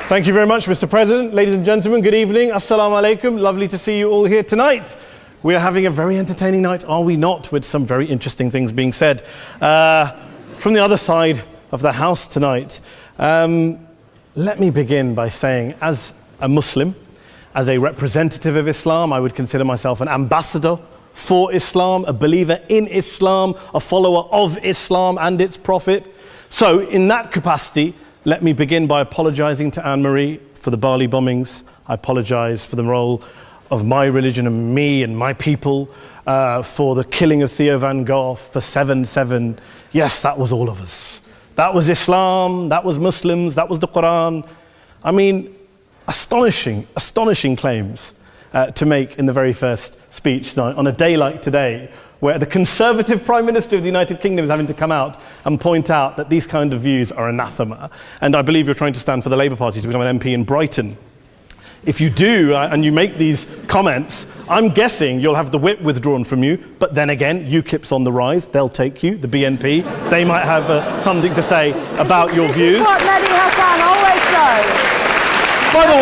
Thank you very much, Mr. President. Ladies and gentlemen, good evening. Assalamu alaikum. Lovely to see you all here tonight. We are having a very entertaining night, are we not, with some very interesting things being said from the other side of the house tonight. Let me begin by saying, as a Muslim, as a representative of Islam, I would consider myself an ambassador for Islam, a believer in Islam, a follower of Islam and its prophet. So in that capacity, let me begin by apologizing to Anne-Marie for the Bali bombings. I apologize for the role of my religion and me and my people, for the killing of Theo van Gogh, for 7/7. Yes, that was all of us. That was Islam, that was Muslims, that was the Quran. I mean, astonishing claims to make in the very first speech tonight, on a day like today, where the Conservative Prime Minister of the United Kingdom is having to come out and point out that these kind of views are anathema. And I believe you're trying to stand for the Labour Party to become an MP in Brighton. If you do, and you make these comments, I'm guessing you'll have the whip withdrawn from you, but then again, UKIP's on the rise, they'll take you, the BNP, they might have something to say about your views. This is what Mehdi Hassan always does. By the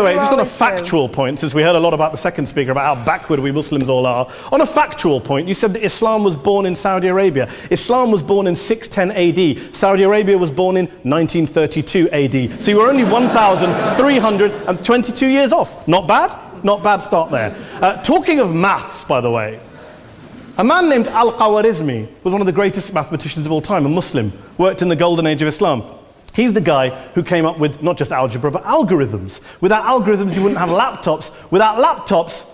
way, just on a factual point, since we heard a lot about the second speaker, about how backward we Muslims all are, on a factual point, you said that Islam was born in Saudi Arabia. Islam was born in 610 AD. Saudi Arabia was born in 1932 AD. So you were only 1,322 years off. Not bad? Not bad start there. Talking of maths, by the way, a man named Al-Khwarizmi was one of the greatest mathematicians of all time, a Muslim, worked in the golden age of Islam. He's the guy who came up with not just algebra, but algorithms. Without algorithms, you wouldn't have laptops. Without laptops,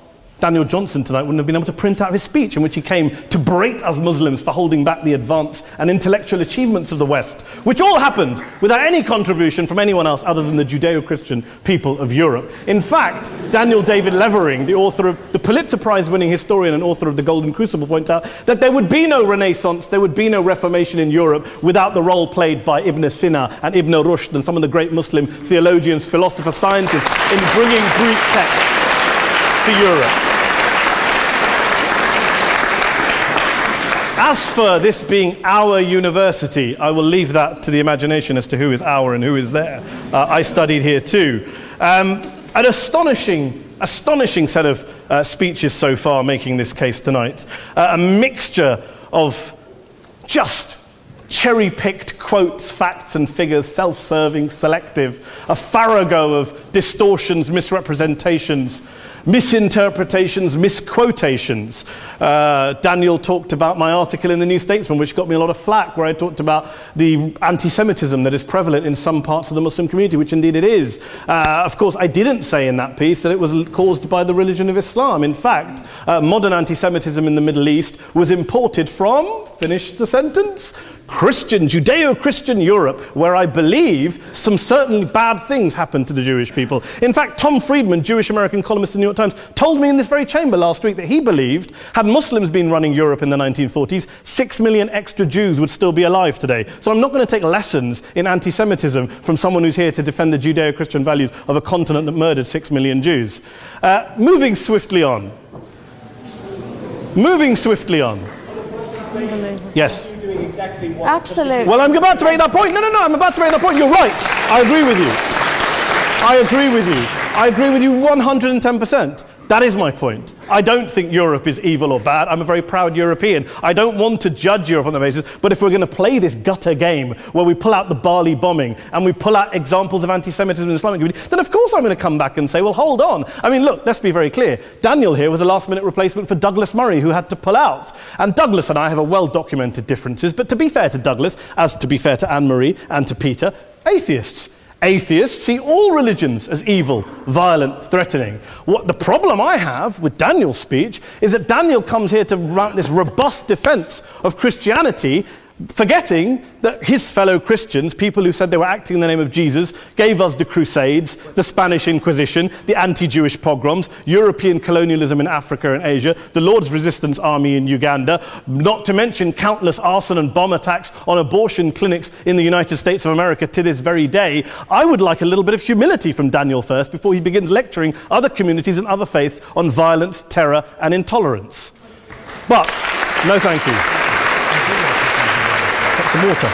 Daniel Johnson tonight wouldn't have been able to print out his speech in which he came to berate us Muslims for holding back the advance and intellectual achievements of the West, which all happened without any contribution from anyone else other than the Judeo-Christian people of Europe. In fact, Daniel David Levering, the author of the Pulitzer Prize-winning historian and author of The Golden Crucible, points out that there would be no Renaissance, there would be no Reformation in Europe without the role played by Ibn Sina and Ibn Rushd and some of the great Muslim theologians, philosophers, scientists in bringing Greek texts to Europe. As for this being our university, I will leave that to the imagination as to who is our and who is there. I studied here too. An astonishing set of speeches so far making this case tonight. A mixture of just cherry-picked quotes, facts and figures, self-serving, selective, a farrago of distortions, misrepresentations, misinterpretations, misquotations. Daniel talked about my article in the New Statesman, which got me a lot of flack, where I talked about the anti-Semitism that is prevalent in some parts of the Muslim community, which indeed it is. Of course, I didn't say in that piece that it was caused by the religion of Islam. In fact, modern anti-Semitism in the Middle East was imported from, finish the sentence, Christian, Judeo-Christian Europe, where I believe some certainly bad things happened to the Jewish people. In fact, Tom Friedman, Jewish-American columnist in the New York Times, told me in this very chamber last week that he believed, had Muslims been running Europe in the 1940s, 6 million extra Jews would still be alive today. So I'm not going to take lessons in anti-Semitism from someone who's here to defend the Judeo-Christian values of a continent that murdered 6 million Jews. Moving swiftly on. Yes. Absolutely. Well, I'm about to make that point. No, I'm about to make that point. You're right. I agree with you. I agree with you 110%. That is my point. I don't think Europe is evil or bad. I'm a very proud European. I don't want to judge Europe on that basis, but if we're going to play this gutter game where we pull out the Bali bombing and we pull out examples of anti-Semitism in the Islamic community, then of course I'm going to come back and say, well, hold on. I mean, look, let's be very clear. Daniel here was a last-minute replacement for Douglas Murray, who had to pull out. And Douglas and I have a well-documented differences, but to be fair to Douglas, as to be fair to Anne-Marie and to Peter, atheists. Atheists see all religions as evil, violent, threatening. What the problem I have with Daniel's speech is that Daniel comes here to write this robust defense of Christianity, forgetting that his fellow Christians, people who said they were acting in the name of Jesus, gave us the Crusades, the Spanish Inquisition, the anti-Jewish pogroms, European colonialism in Africa and Asia, the Lord's Resistance Army in Uganda, not to mention countless arson and bomb attacks on abortion clinics in the United States of America to this very day. I would like a little bit of humility from Daniel first before he begins lecturing other communities and other faiths on violence, terror and intolerance. But, no thank you. Some water.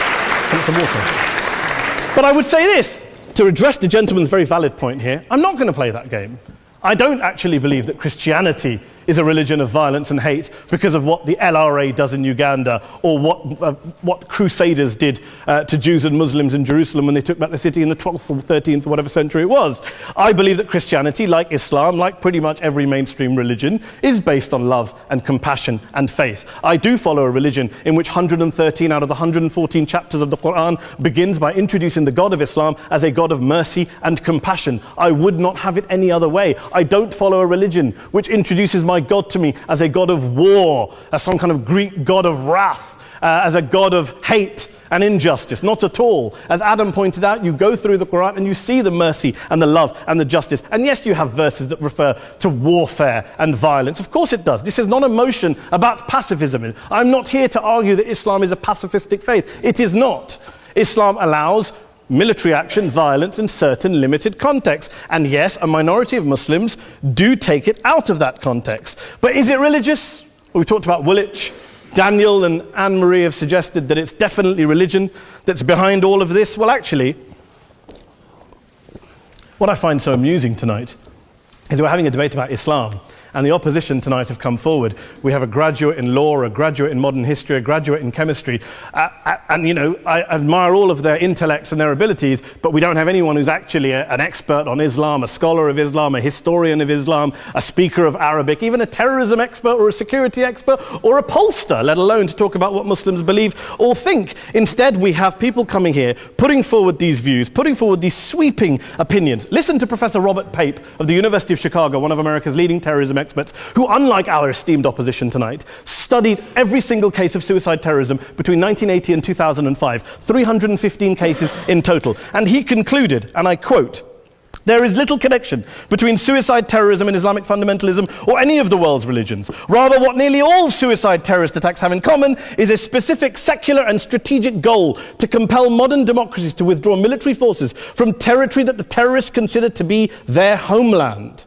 But I would say this, to address the gentleman's very valid point here, I'm not going to play that game. I don't actually believe that Christianity is a religion of violence and hate because of what the LRA does in Uganda or what Crusaders did to Jews and Muslims in Jerusalem when they took back the city in the 12th or 13th or whatever century it was. I believe that Christianity, like Islam, like pretty much every mainstream religion, is based on love and compassion and faith. I do follow a religion in which 113 out of the 114 chapters of the Quran begins by introducing the God of Islam as a God of mercy and compassion. I would not have it any other way. I don't follow a religion which introduces my God to me as a God of war, as some kind of Greek God of wrath, as a God of hate and injustice. Not at all. As Adam pointed out, you go through the Quran and you see the mercy and the love and the justice. And yes, you have verses that refer to warfare and violence. Of course it does. This is not a motion about pacifism. I'm not here to argue that Islam is a pacifistic faith. It is not. Islam allows military action, violence in certain limited contexts. And yes, a minority of Muslims do take it out of that context. But is it religious? We talked about Woolwich. Daniel and Anne-Marie have suggested that it's definitely religion that's behind all of this. Well, actually, what I find so amusing tonight is we're having a debate about Islam. And the opposition tonight have come forward. We have a graduate in law, a graduate in modern history, a graduate in chemistry. And, you know, I admire all of their intellects and their abilities, but we don't have anyone who's actually an expert on Islam, a scholar of Islam, a historian of Islam, a speaker of Arabic, even a terrorism expert or a security expert or a pollster, let alone to talk about what Muslims believe or think. Instead, we have people coming here, putting forward these views, putting forward these sweeping opinions. Listen to Professor Robert Pape of the University of Chicago, one of America's leading terrorism experts, who, unlike our esteemed opposition tonight, studied every single case of suicide terrorism between 1980 and 2005, 315 cases in total. And he concluded, and I quote, "There is little connection between suicide terrorism and Islamic fundamentalism or any of the world's religions. Rather, what nearly all suicide terrorist attacks have in common is a specific secular and strategic goal to compel modern democracies to withdraw military forces from territory that the terrorists consider to be their homeland."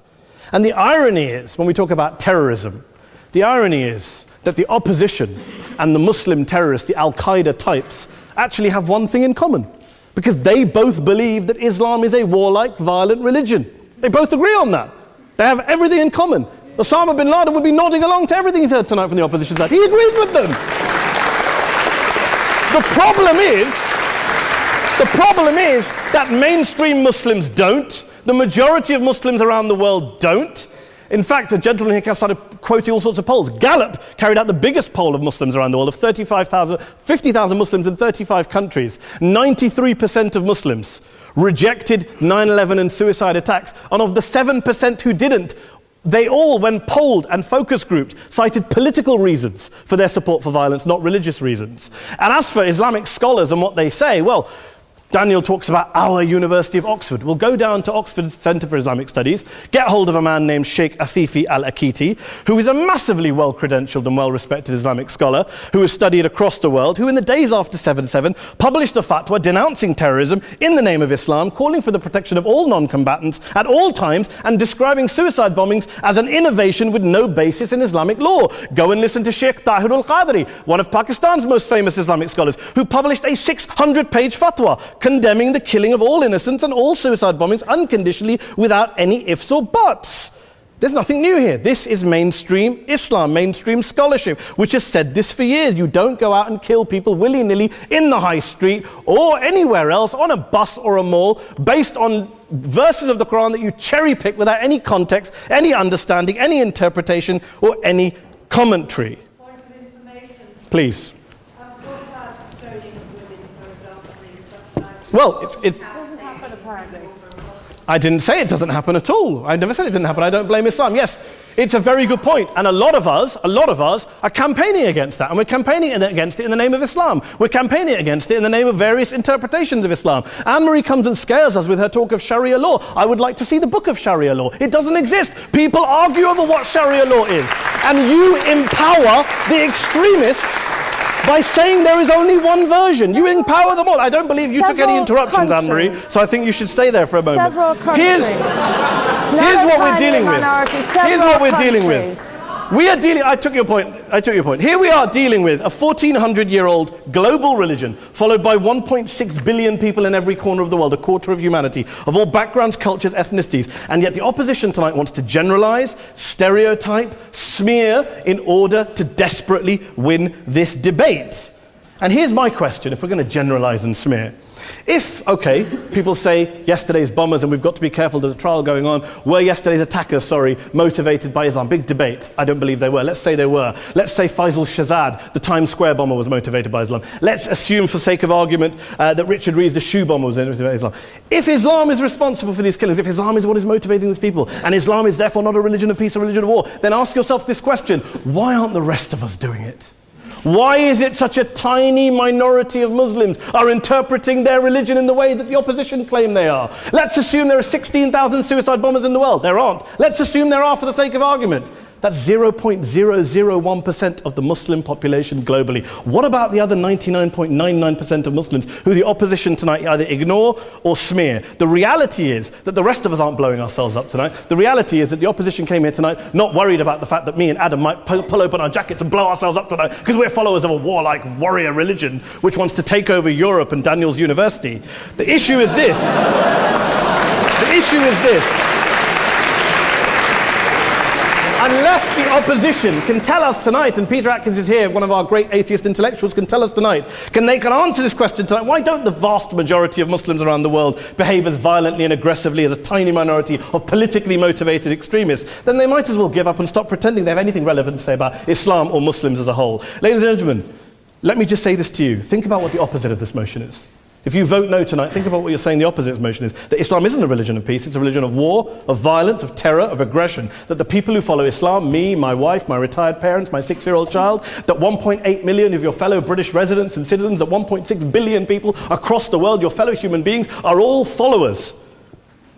And the irony is, when we talk about terrorism, the irony is that the opposition and the Muslim terrorists, the Al-Qaeda types, actually have one thing in common, because they both believe that Islam is a warlike, violent religion. They both agree on that. They have everything in common. Osama bin Laden would be nodding along to everything he's heard tonight from the opposition side. He agrees with them. The problem is that mainstream Muslims don't. The majority of Muslims around the world don't. In fact, a gentleman here started quoting all sorts of polls. Gallup carried out the biggest poll of Muslims around the world, of 50,000 Muslims in 35 countries. 93% of Muslims rejected 9/11 and suicide attacks. And of the 7% who didn't, they all, when polled and focus grouped, cited political reasons for their support for violence, not religious reasons. And as for Islamic scholars and what they say, well, Daniel talks about our University of Oxford. We'll go down to Oxford Centre for Islamic Studies, get hold of a man named Sheikh Afifi al-Akiti, who is a massively well-credentialed and well-respected Islamic scholar, who has studied across the world, who in the days after 7/7 published a fatwa denouncing terrorism in the name of Islam, calling for the protection of all non-combatants at all times, and describing suicide bombings as an innovation with no basis in Islamic law. Go and listen to Sheikh Tahir al-Qadri, one of Pakistan's most famous Islamic scholars, who published a 600-page fatwa condemning the killing of all innocents and all suicide bombings unconditionally without any ifs or buts. There's nothing new here. This is mainstream Islam, mainstream scholarship, which has said this for years. You don't go out and kill people willy-nilly in the high street or anywhere else, on a bus or a mall, based on verses of the Quran that you cherry-pick without any context, any understanding, any interpretation, or any commentary. Point of information. Please. Well, it doesn't happen apparently. I didn't say it doesn't happen at all. I never said it didn't happen. I don't blame Islam. Yes, it's a very good point. And a lot of us are campaigning against that. And we're campaigning against it in the name of Islam. We're campaigning against it in the name of various interpretations of Islam. Anne-Marie comes and scares us with her talk of Sharia law. I would like to see the book of Sharia law. It doesn't exist. People argue over what Sharia law is. And you empower the extremists by saying there is only one version. You empower them all. I don't believe you took any interruptions, Anne-Marie, so I think you should stay there for a moment. Several countries. Here's what we're dealing with. Here's what we're dealing with. I took your point. Here we are dealing with a 1400-year-old global religion followed by 1.6 billion people in every corner of the world, a quarter of humanity, of all backgrounds, cultures, ethnicities. And yet the opposition tonight wants to generalize, stereotype, smear in order to desperately win this debate. And here's my question, if we're going to generalize and smear. If, okay, people say yesterday's bombers, and we've got to be careful, there's a trial going on, were yesterday's attackers, motivated by Islam? Big debate. I don't believe they were. Let's say they were. Let's say Faisal Shahzad, the Times Square bomber, was motivated by Islam. Let's assume, for sake of argument, that Richard Reeves, the shoe bomber, was motivated by Islam. If Islam is responsible for these killings, if Islam is what is motivating these people, and Islam is therefore not a religion of peace, a religion of war, then ask yourself this question: why aren't the rest of us doing it? Why is it such a tiny minority of Muslims are interpreting their religion in the way that the opposition claim they are? Let's assume there are 16,000 suicide bombers in the world. There aren't. Let's assume there are for the sake of argument. That's 0.001% of the Muslim population globally. What about the other 99.99% of Muslims who the opposition tonight either ignore or smear? The reality is that the rest of us aren't blowing ourselves up tonight. The reality is that the opposition came here tonight not worried about the fact that me and Adam might pull open our jackets and blow ourselves up tonight because we're followers of a warlike warrior religion which wants to take over Europe and Daniel's university. The issue is this. The issue is this. Unless the opposition can tell us tonight, and Peter Atkins is here, one of our great atheist intellectuals, can tell us tonight, can answer this question tonight: why don't the vast majority of Muslims around the world behave as violently and aggressively as a tiny minority of politically motivated extremists? Then they might as well give up and stop pretending they have anything relevant to say about Islam or Muslims as a whole. Ladies and gentlemen, let me just say this to you. Think about what the opposite of this motion is. If you vote no tonight, think about what you're saying the opposite of this motion is. That Islam isn't a religion of peace, it's a religion of war, of violence, of terror, of aggression. That the people who follow Islam, me, my wife, my retired parents, my 6-year-old child, that 1.8 million of your fellow British residents and citizens, that 1.6 billion people across the world, your fellow human beings, are all followers,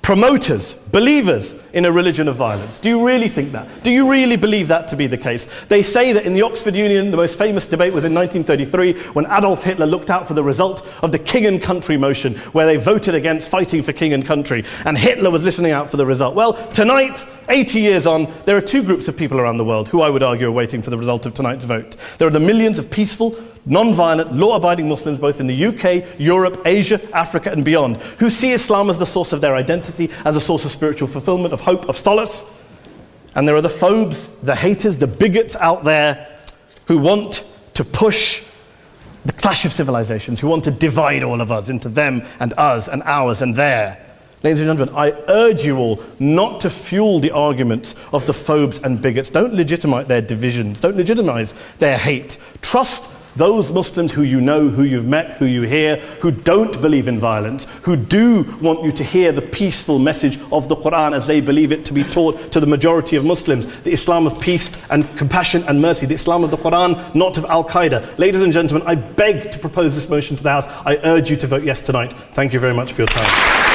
promoters, believers in a religion of violence. Do you really think that? Do you really believe that to be the case? They say that in the Oxford Union, the most famous debate was in 1933 when Adolf Hitler looked out for the result of the King and Country motion, where they voted against fighting for King and Country, and Hitler was listening out for the result. Well, tonight, 80 years on, there are two groups of people around the world who I would argue are waiting for the result of tonight's vote. There are the millions of peaceful, non-violent, law-abiding Muslims both in the UK, Europe, Asia, Africa and beyond, who see Islam as the source of their identity, as a source of spiritual fulfillment, of hope, of solace. And there are the phobes, the haters, the bigots out there who want to push the clash of civilizations, who want to divide all of us into them and us and ours and their. Ladies and gentlemen, I urge you all not to fuel the arguments of the phobes and bigots. Don't legitimize their divisions. Don't legitimize their hate. Trust those Muslims who you know, who you've met, who you hear, who don't believe in violence, who do want you to hear the peaceful message of the Quran as they believe it to be taught to the majority of Muslims, the Islam of peace and compassion and mercy, the Islam of the Quran, not of Al-Qaeda. Ladies and gentlemen, I beg to propose this motion to the House. I urge you to vote yes tonight. Thank you very much for your time.